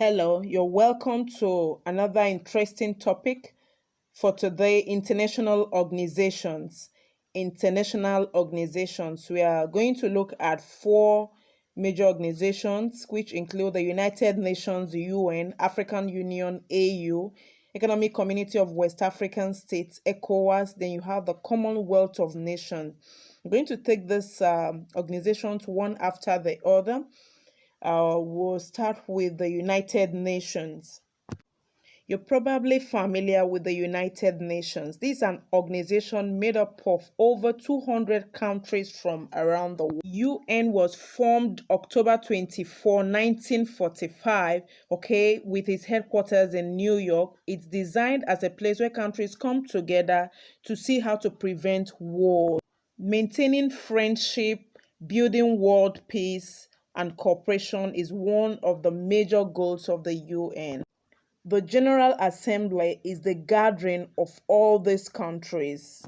Hello, you're welcome to another interesting topic for today, international organizations. International organizations. We are going to look at four major organizations, which include the United Nations, UN, African Union, AU, Economic Community of West African States, ECOWAS. Then you have the Commonwealth of Nations. I'm going to take this organizations one after the other. We'll start with the United Nations. You're probably familiar with the United Nations. This is an organization made up of over 200 countries from around the world. UN was formed October 24, 1945, okay, with its headquarters in New York. It's designed as a place where countries come together to see how to prevent war, maintaining friendship, building world peace, and cooperation is one of the major goals of the UN. The General Assembly is the gathering of all these countries.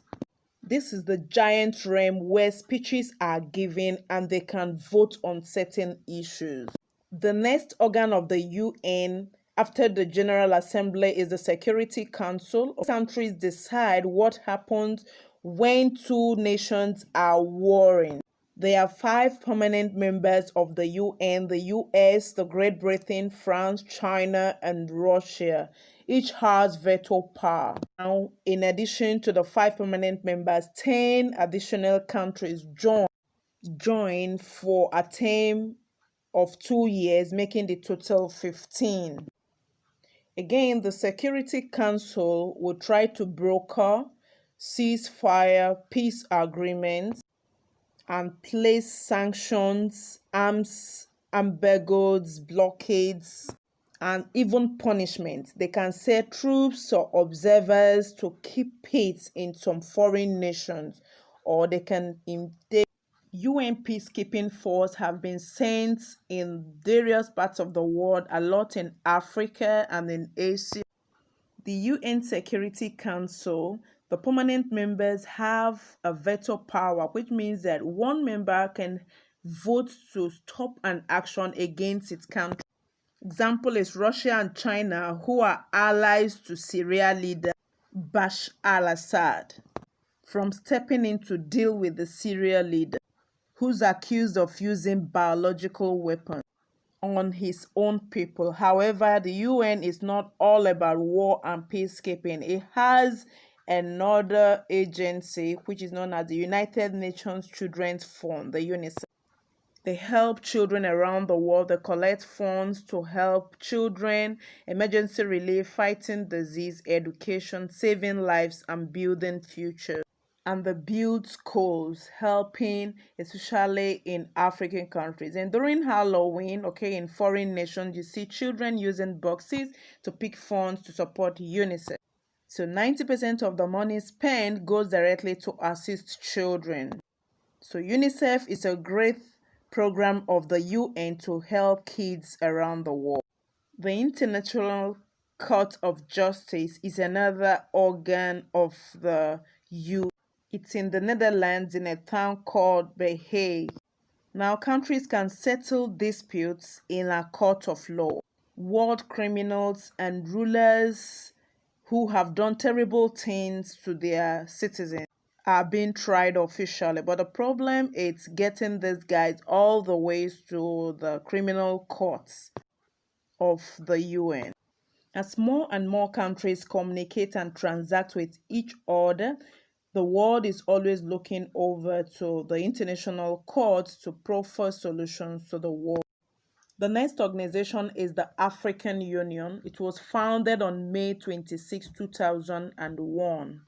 This is the giant realm where speeches are given and they can vote on certain issues. The next organ of the UN after the General Assembly is the Security Council. Countries decide what happens when two nations are warring. There are five permanent members of the UN: the US, the Great Britain, France, China, and Russia. Each has veto power. Now, in addition to the five permanent members, 10 additional countries join for a term of 2 years, making the total 15. Again, the Security Council will try to broker ceasefire, peace agreements, and place sanctions, arms embargoes, blockades, and even punishment. They can send troops or observers to keep peace in some foreign nations, or they can UN peacekeeping force have been sent in various parts of the world, a lot in Africa and in Asia. The UN Security Council, the permanent members have a veto power, which means that one member can vote to stop an action against its country. Example is Russia and China, who are allies to Syria leader Bashar al-Assad, from stepping in to deal with the Syria leader, who's accused of using biological weapons on his own people. However, the UN is not all about war and peacekeeping. It has another agency which is known as the United Nations Children's Fund, the UNICEF. They help children around the world. They collect funds to help children, emergency relief, fighting disease, education, saving lives, and building futures. And the build schools, helping especially in African countries. And during Halloween, okay, in foreign nations, you see children using boxes to pick funds to support UNICEF. So 90% of the money spent goes directly to assist children. So UNICEF is a great program of the UN to help kids around the world. The International Court of Justice is another organ of the UN. It's in the Netherlands in a town called The Hague. Now, countries can settle disputes in a court of law. World criminals and rulers who have done terrible things to their citizens are being tried officially. But the problem is getting these guys all the way to the criminal courts of the UN. As more and more countries communicate and transact with each other, the world is always looking over to the international courts to proffer solutions to the war. The next organization is the African Union. It was founded on May 26, 2001.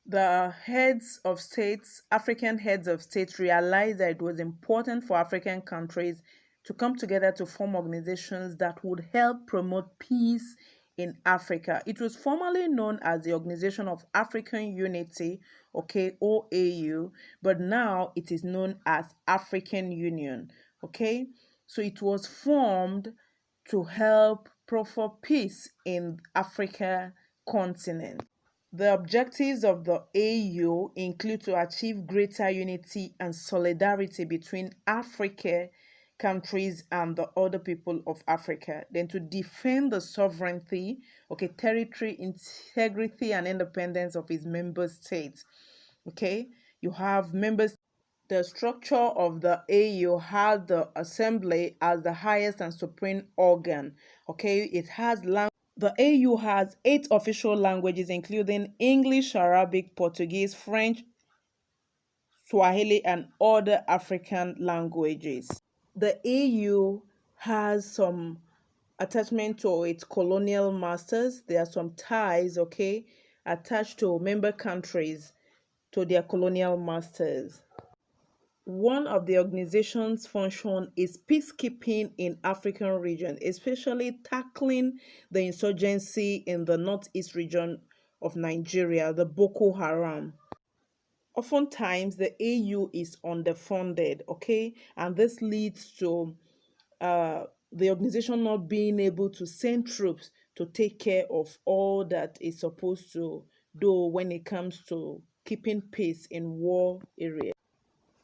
The heads of states, African heads of states, realized that it was important for African countries to come together to form organizations that would help promote peace in Africa. It was formerly known as the Organization of African Unity, okay, OAU, but now it is known as African Union, okay? So it was formed to help proffer peace in Africa continent. The objectives of the AU include to achieve greater unity and solidarity between Africa countries and the other people of Africa. Then to defend the sovereignty, okay, territory integrity and independence of its member states. Okay, you have members. The structure of the AU has the assembly as the highest and supreme organ. Okay, it has the AU has 8 official languages, including English, Arabic, Portuguese, French, Swahili, and other African languages. The AU has some attachment to its colonial masters. There are some ties, okay, attached to member countries to their colonial masters. One of the organization's function is peacekeeping in African region, especially tackling the insurgency in the northeast region of Nigeria, the Boko Haram. Oftentimes, the AU is underfunded, okay, and this leads to the organization not being able to send troops to take care of all that is supposed to do when it comes to keeping peace in war areas.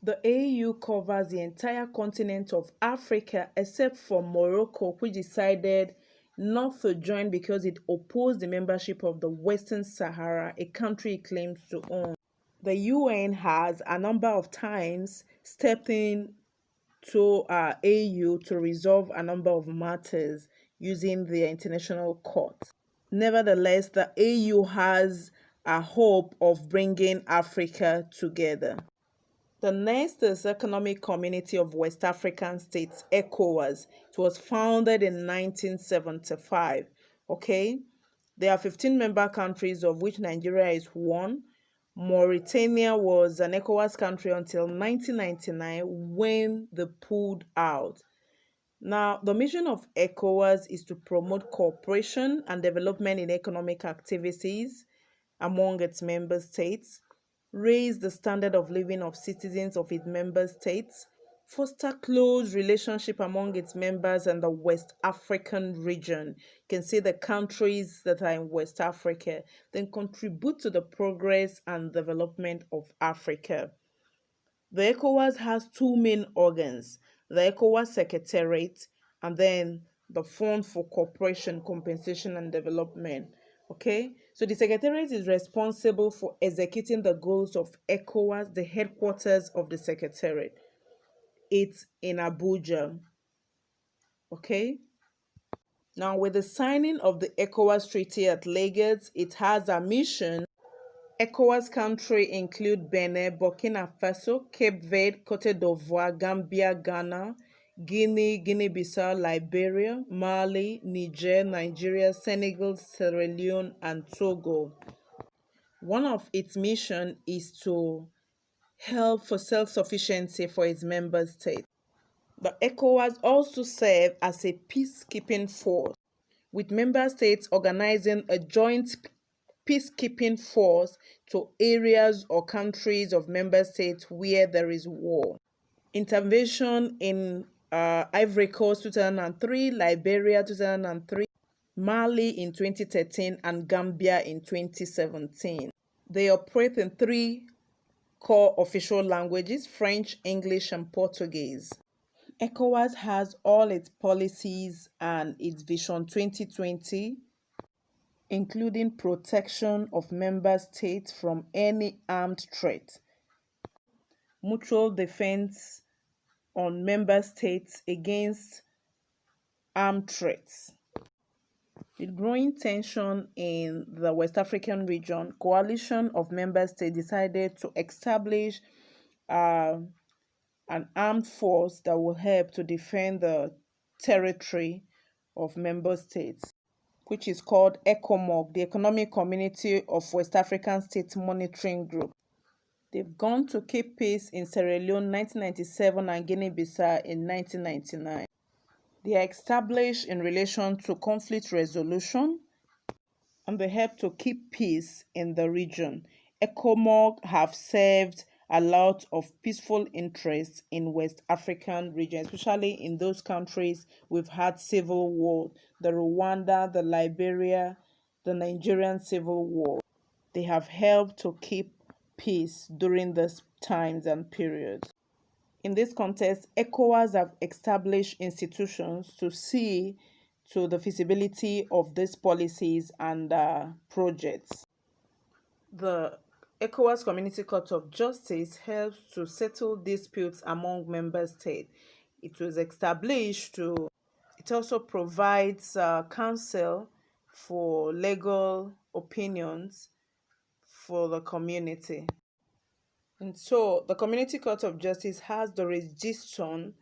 The AU covers the entire continent of Africa except for Morocco, which decided not to join because it opposed the membership of the Western Sahara, a country it claims to own. The UN has a number of times stepped in to AU to resolve a number of matters using the International Court. Nevertheless, the AU has a hope of bringing Africa together. The next is Economic Community of West African States, ECOWAS. It was founded in 1975. Okay, there are 15 member countries, of which Nigeria is one. Mauritania was an ECOWAS country until 1999 when they pulled out. Now, the mission of ECOWAS is to promote cooperation and development in economic activities among its member states, raise the standard of living of citizens of its member states, foster close relationship among its members and the West African region. You can see the countries that are in West Africa, then contribute to the progress and development of Africa. The ECOWAS has 2 main organs, the ECOWAS Secretariat and then the Fund for Cooperation, Compensation and Development. Okay, so the Secretariat is responsible for executing the goals of ECOWAS, the headquarters of the Secretariat. It's in Abuja. Okay, now with the signing of the ECOWAS Treaty at Lagos, it has a mission. ECOWAS countries include Benin, Burkina Faso, Cape Verde, Cote d'Ivoire, Gambia, Ghana, Guinea, Guinea-Bissau, Liberia, Mali, Niger, Nigeria, Senegal, Sierra Leone, and Togo. One of its missions is to help for self-sufficiency for its member states. The ECOWAS also serves as a peacekeeping force, with member states organizing a joint peacekeeping force to areas or countries of member states where there is war. Intervention in Ivory Coast 2003, Liberia 2003, Mali in 2013, and Gambia in 2017. They operate in 3 core official languages, French, English, and Portuguese. ECOWAS has all its policies and its Vision 2020, including protection of member states from any armed threat, mutual defense on member states against armed threats. With growing tension in the West African region, coalition of member states decided to establish an armed force that will help to defend the territory of member states, which is called ECOMOG, the Economic Community of West African States Monitoring Group. They've gone to keep peace in Sierra Leone 1997 and Guinea-Bissau in 1999. They are established in relation to conflict resolution and they help to keep peace in the region. ECOMOG have served a lot of peaceful interests in West African region, especially in those countries we've had civil war, the Rwanda, the Liberia, the Nigerian civil war. They have helped to keep peace during these times and periods. In this context, ECOWAS have established institutions to see to the feasibility of these policies and projects. The ECOWAS Community Court of Justice helps to settle disputes among member states. It was established to, it also provides counsel for legal opinions for the community. And so the Community Court of Justice has the jurisdiction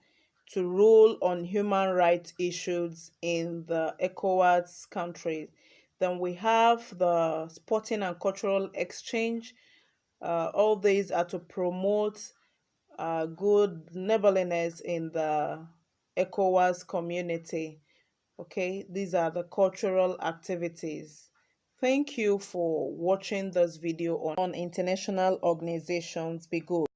to rule on human rights issues in the ECOWAS countries. Then we have the sporting and cultural exchange. All these are to promote good neighborliness in the ECOWAS community. Okay, these are the cultural activities. Thank you for watching this video on international organizations. Be good.